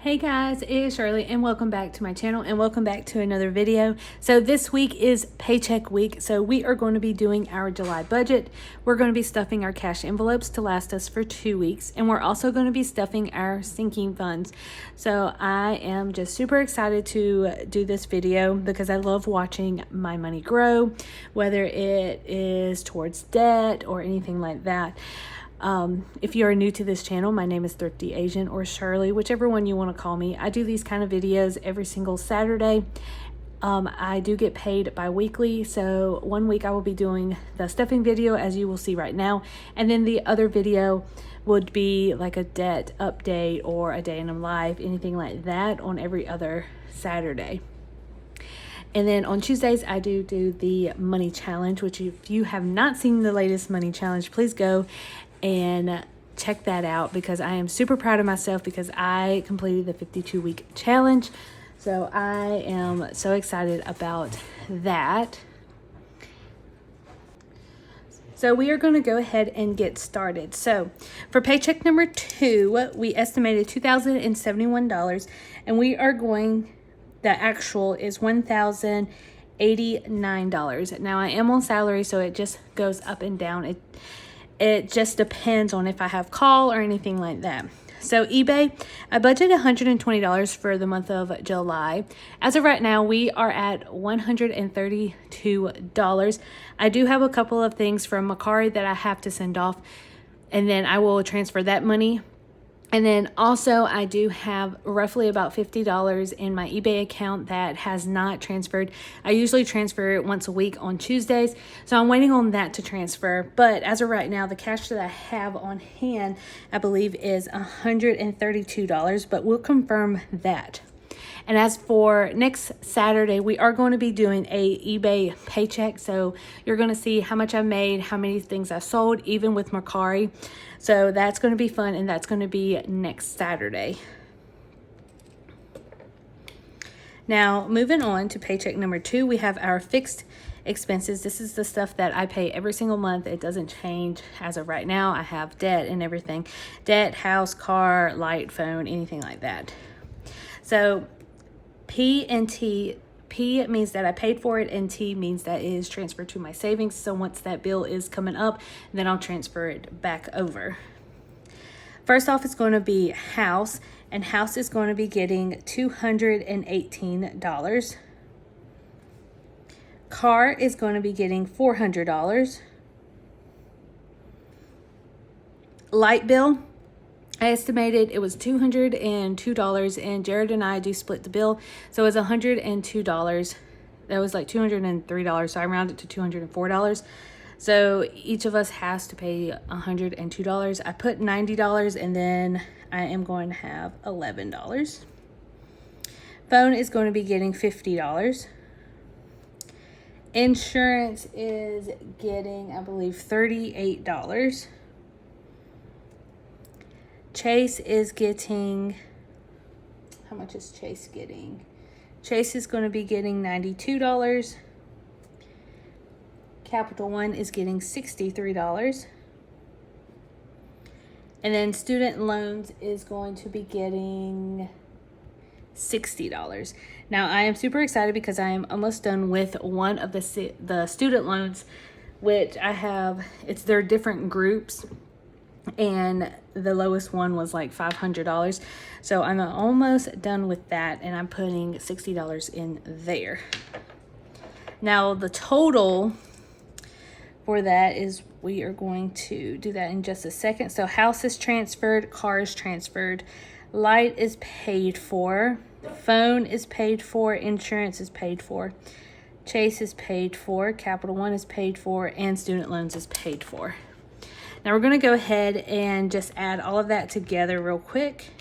Hey guys, it's Shirley and welcome back to my channel and welcome back to another video. So this week is paycheck week, so we are going to be doing our July budget. We're going to be stuffing our cash envelopes to last us for 2 weeks, and we're also going to be stuffing our sinking funds. So I am just super excited to do this video because I love watching my money grow, whether it is towards debt or anything like that. If you are new to this channel, my name is Thrifty Asian or Shirley, whichever one you want to call me. I do these kind of videos every single Saturday. I do get paid bi-weekly, so 1 week I will be doing the stuffing video as you will see right now, and then the other video would be like a debt update or a day in my life, anything like that, on every other Saturday. And then on Tuesdays, I do the money challenge, which if you have not seen the latest money challenge, please go and check that out because I am super proud of myself because I completed the 52-week challenge. So I am so excited about that. So we are going to go ahead and get started. So for paycheck number 2, we estimated $2,071, and we are going, the actual is $1,089. Now I am on salary, so it just goes up and down. It just depends on if I have call or anything like that. So eBay, I budgeted $120 for the month of July. As of right now, we are at $132. I do have a couple of things from Macari that I have to send off, and then I will transfer that money. And then also I do have roughly about $50 in my eBay account that has not transferred. I usually transfer it once a week on Tuesdays, so I'm waiting on that to transfer. But as of right now, the cash that I have on hand, I believe, is $132, but we'll confirm that. And as for next Saturday, we are going to be doing a eBay paycheck. So you're going to see how much I made, how many things I sold, even with Macari. So that's going to be fun, and that's going to be next Saturday. Now, moving on to paycheck number 2, we have our fixed expenses. This is the stuff that I pay every single month. It doesn't change as of right now. I have debt and everything. Debt, house, car, light, phone, anything like that. So P and T, P means that I paid for it, and T means that it is transferred to my savings. So once that bill is coming up, then I'll transfer it back over. First off, it's going to be house, and house is going to be getting $218. Car is going to be getting $400. Light bill, I estimated it was $202, and Jared and I do split the bill, so it was $102. That was like $203, so I rounded to $204. So each of us has to pay $102. I put $90, and then I am going to have $11. Phone is going to be getting $50. Insurance is getting, I believe, $38. Chase is getting, how much is Chase getting? Chase is going to be getting $92. Capital One is getting $63. And then student loans is going to be getting $60. Now I am super excited because I am almost done with one of the student loans, which I have, it's their different groups, and the lowest one was like $500. So I'm almost done with that, and I'm putting $60 in there. Now the total for that is, we are going to do that in just a second. So house is transferred, car is transferred, light is paid for, phone is paid for, insurance is paid for, Chase is paid for, Capital One is paid for, and student loans is paid for. Now we're going to go ahead and just add all of that together real quick.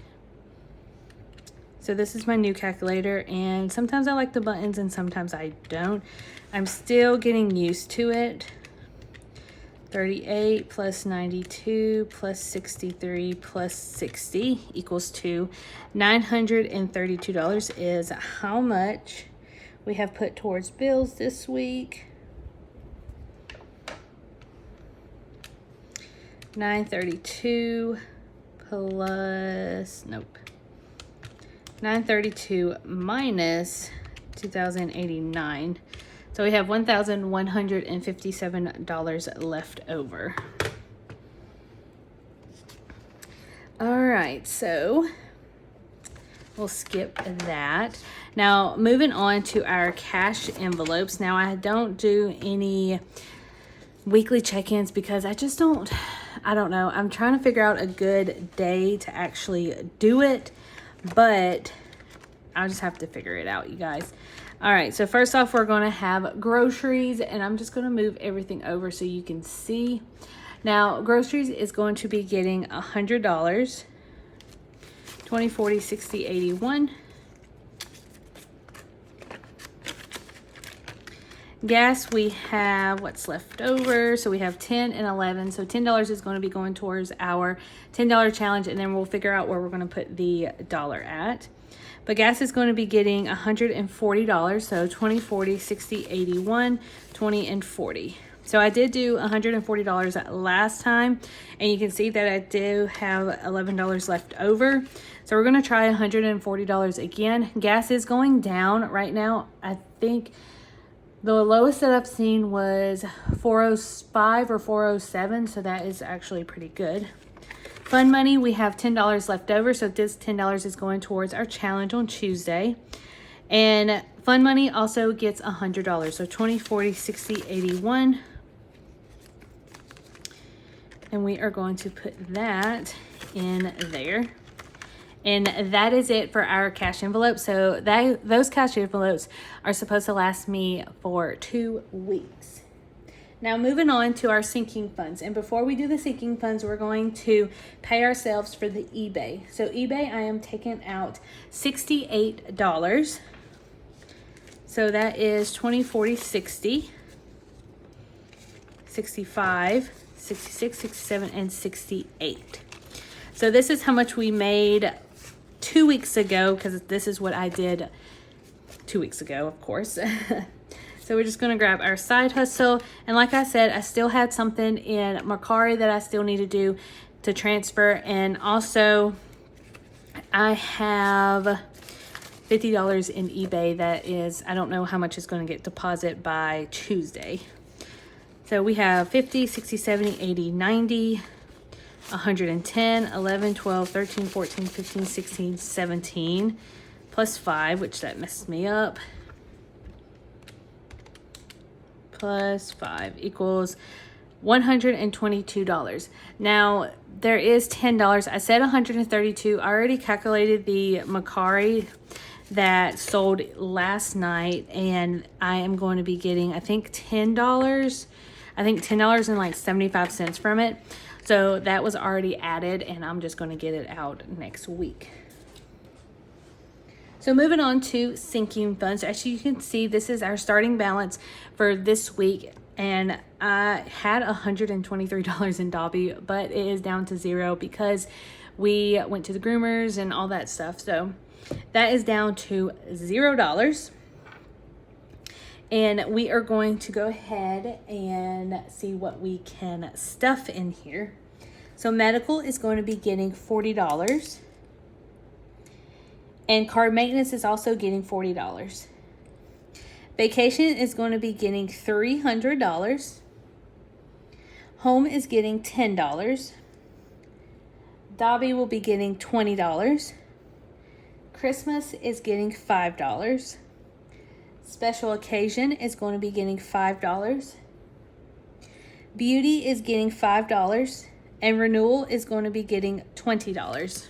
So this is my new calculator, and sometimes I like the buttons and sometimes I don't. I'm still getting used to it. 38 plus 92 plus 63 plus 60 equals $932 is how much we have put towards bills this week. 932 plus, nope, 932 minus 2,089. So we have $1,157 left over. All right, so we'll skip that. Now, moving on to our cash envelopes. Now, I don't do any weekly check-ins because I don't know. I'm trying to figure out a good day to actually do it, but I'll just have to figure it out, you guys. All right, so first off, we're gonna have groceries, and I'm just gonna move everything over so you can see. Now, groceries is going to be getting $100, 20, 40, 60, 81. Gas, we have what's left over. So we have 10 and 11. So $10 is going to be going towards our $10 challenge, and then we'll figure out where we're going to put the dollar at. But gas is going to be getting $140. So 20, 40, 60, 81, 20, and 40. So I did do $140 last time, and you can see that I do have $11 left over. So we're going to try $140 again. Gas is going down right now. I think the lowest that I've seen was 405 or 407, so that is actually pretty good. Fun money, we have $10 left over, so this $10 is going towards our challenge on Tuesday. And fun money also gets $100, so 20, 40, 60, 81. And we are going to put that in there. And that is it for our cash envelope. So those cash envelopes are supposed to last me for 2 weeks. Now moving on to our sinking funds. And before we do the sinking funds, we're going to pay ourselves for the eBay. So eBay, I am taking out $68. So that is 20, 40, 60, 65, 66, 67, and 68. So this is how much we made 2 weeks ago, because this is what I did 2 weeks ago, of course. So we're just going to grab our side hustle. And like I said, I still had something in Mercari that I still need to do to transfer. And also, I have $50 in eBay that is, I don't know how much is going to get deposited by Tuesday. So we have 50, 60, 70, 80, 90, 110, 11, 12, 13, 14, 15, 16, 17, plus 5, which that messed me up. Plus 5 equals $122. Now, there is $10. I said 132. I already calculated the Mercari that sold last night, and I am going to be getting, I think, $10. I think $10 and like 75 cents from it. So that was already added, and I'm just going to get it out next week. So moving on to sinking funds. As you can see, this is our starting balance for this week. And I had $123 in Dobby, but it is down to 0 because we went to the groomers and all that stuff. So that is down to $0. And we are going to go ahead and see what we can stuff in here. So medical is going to be getting $40. And card maintenance is also getting $40. Vacation is going to be getting $300. Home is getting $10. Dobby will be getting $20. Christmas is getting $5. Special occasion is going to be getting $5. Beauty is getting $5. And renewal is going to be getting $20.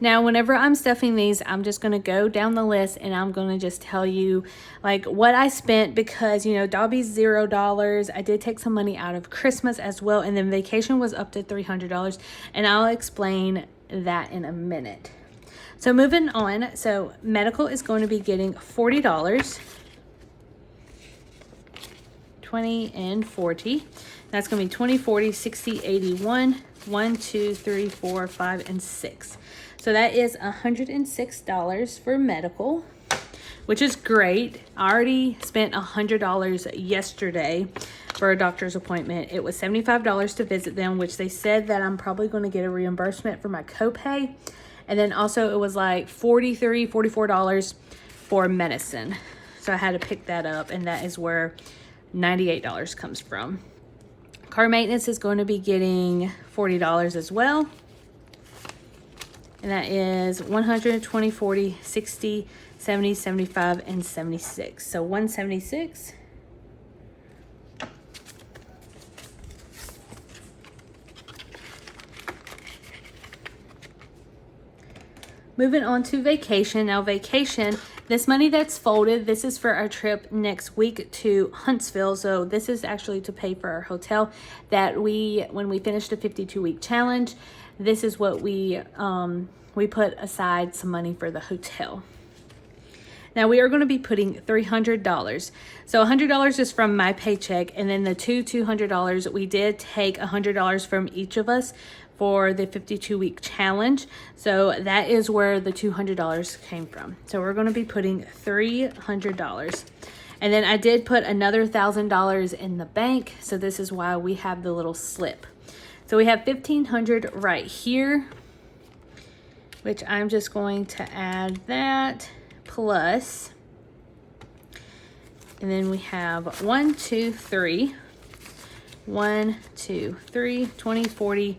Now, whenever I'm stuffing these, I'm just going to go down the list and I'm going to just tell you like what I spent because, you know, Dobby's $0. I did take some money out of Christmas as well. And then vacation was up to $300. And I'll explain that in a minute. So moving on. So medical is going to be getting $40. 20 and 40. That's going to be 20, 40, 60, 81, 1, 2, 3, 4, 5, and 6. So that is $106 for medical. which is great. I already spent $100 yesterday for a doctor's appointment. It was $75 to visit them, which they said that I'm probably going to get a reimbursement for my copay. And then also it was like $43, $44 for medicine. So I had to pick that up, and that is where $98 comes from. Car maintenance is going to be getting $40 as well. And that is 120, 40, 60, 70, 75, and 76. So 176. Moving on to vacation. Now vacation, this money that's folded, this is for our trip next week to Huntsville. So this is actually to pay for our hotel that when we finished the 52-week challenge, this is what we put aside some money for the hotel. Now we are going to be putting $300. So $100 is from my paycheck, and then the $200, we did take $100 from each of us for the 52-week challenge. So that is where the $200 came from. So we're going to be putting $300. And then I did put another $1,000 in the bank. So this is why we have the little slip. So we have $1,500 right here, which I'm just going to add that plus, and then we have 1, 2, 3, 1, 2, 3, 20, 40,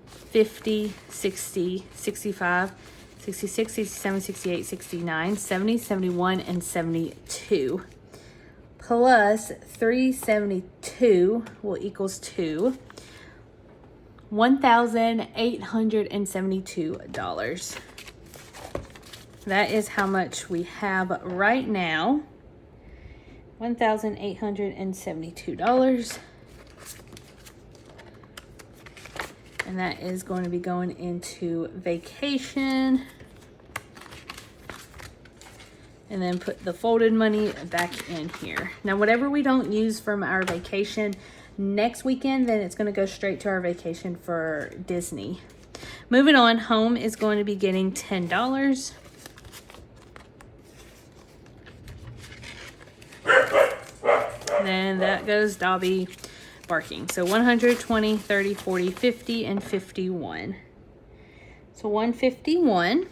50, 60, 65, 66, 67, 68, 69, 70, 71, and 72. Plus 372 will equals to $1,872. That is how much we have right now. $1,872. And that is going to be going into vacation. And then put the folded money back in here. Now, whatever we don't use from our vacation next weekend, then it's going to go straight to our vacation for Disney. Moving on, home is going to be getting $10. Then that goes Dobby barking. So 120, 30, 40, 50, and 51. So 151.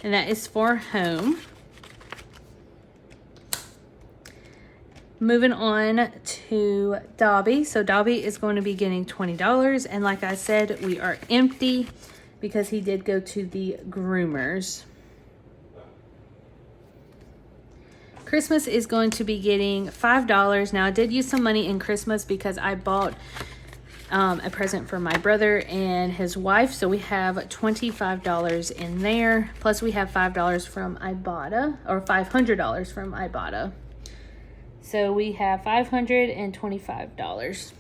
And that is for home. Moving on to Dobby. So Dobby is going to be getting $20. And like I said, we are empty because he did go to the groomers. Christmas is going to be getting $5. Now I did use some money in Christmas because I bought a present for my brother and his wife. So we have $25 in there. Plus we have $5 from Ibotta, or $500 from Ibotta. So we have $525.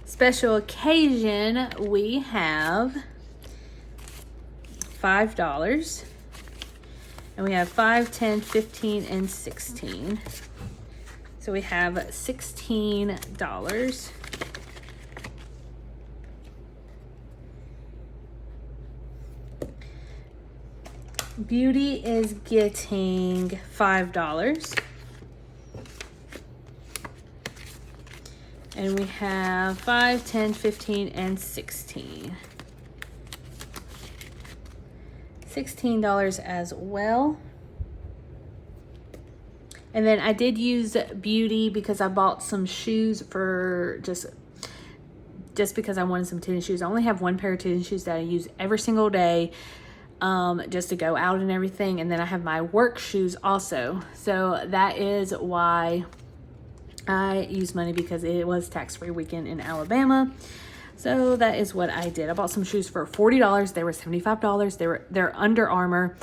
Special occasion, we have $5. And we have 5, 10, 15, and 16. So we have $16. Beauty is getting $5. And we have 5, 10, 15, and 16. $16 as well. And then I did use Beauty because I bought some shoes for just because I wanted some tennis shoes. I only have one pair of tennis shoes that I use every single day, just to go out and everything. And then I have my work shoes also. So that is why I use money, because it was tax-free weekend in Alabama. So that is what I did. I bought some shoes for $40. They were $75. They're Under Armour.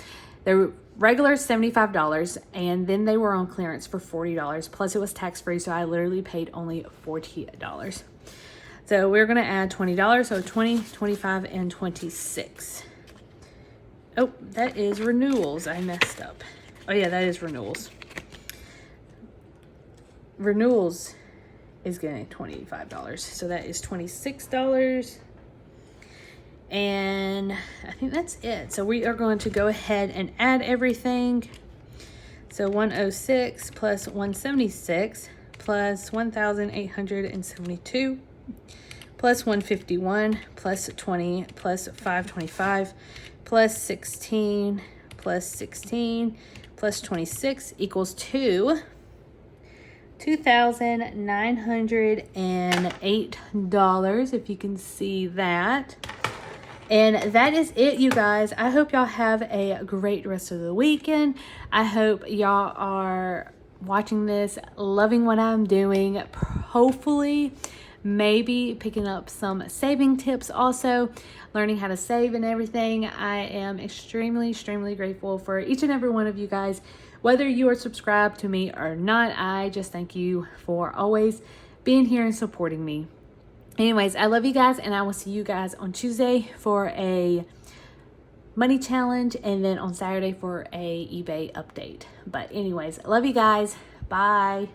They were regular $75, and then they were on clearance for $40. Plus it was tax-free, so I literally paid only $40. So we're gonna add $20. So 20, 25, and 26. Oh, that is renewals. I messed up. Oh yeah, that is renewals. Renewals is getting $25. So that is $26. And I think that's it. So we are going to go ahead and add everything. So 106 plus 176 plus 1,872 plus 151 plus 20 plus 525 plus 16 plus 16 plus 26 equals $2,908, if you can see that. And that is it, you guys. I hope y'all have a great rest of the weekend. I hope y'all are watching this, loving what I'm doing, hopefully maybe picking up some saving tips, also learning how to save and everything. I am extremely grateful for each and every one of you guys, whether you are subscribed to me or not. I just thank you for always being here and supporting me. Anyways, I love you guys, and I will see you guys on Tuesday for a money challenge, and then on Saturday for a eBay update. But anyways, I love you guys. Bye.